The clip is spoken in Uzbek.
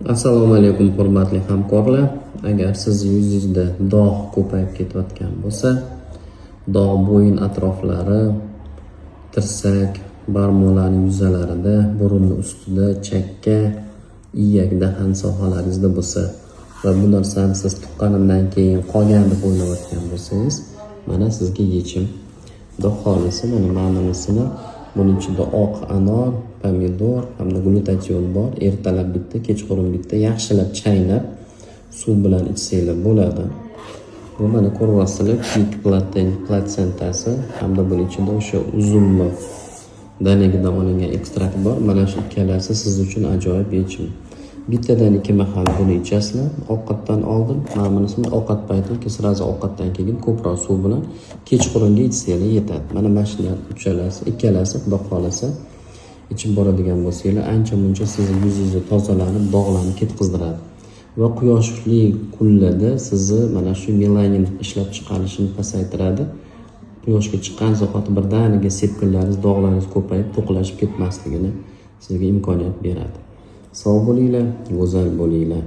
Assalomu alaykum hurmatli hamkorlar. Agar siz yuzingizda dog' ko'payib ketayotgan bo'lsa, dog' bo'yin atroflari, tirsak, barmoqlarning yuzalarida, burunning ustida, chakka, iyak, dahan sohalaringizda bo'lsa va bu narsani siz tuqqanimdan keyin qolgan deb o'ylayotgan bo'lsangiz, mana sizga yechim. Xudo xolisa mana ma'nosini buning ichida oq anor, pomidor hamda glyutation bor. Ertalab bitta, kechqurun bitta yaxshilab chaynab suv bilan ichsanglar bo'ladi. Bu mana ko'ryapsizlar, pig platsentasi hamda buning ichida o'sha uzumli danagidan olingan ekstrakt bor. Mana shu ikkalasi siz uchun ajoyib yechim. Bittadan 2 mahal buni ichasizlar. Ovqatdan oldin, ma'nosini ovqat payti yoki sirazi ovqatdan keyin ko'proq suv bilan kechqurunga ichsanglar yetadi. Mana mashina uchalasi, ikkalasi xudo xolasa ichib boradigan bo'lsanglar, ancha-muncha sizning yuzingizni tozalanib, dog'larni ketkizdiradi. Va quyoshli kunlarda sizni mana shu melanin ishlab chiqarishini pasaytiradi. Quyoshga chiqqan zahoti birdaniga sepkillaringiz, dog'laringiz ko'payib, to'qlashib ketmasligini sizga imkoniyat beradi. Sog' bo'linglar, go'zal bo'linglar.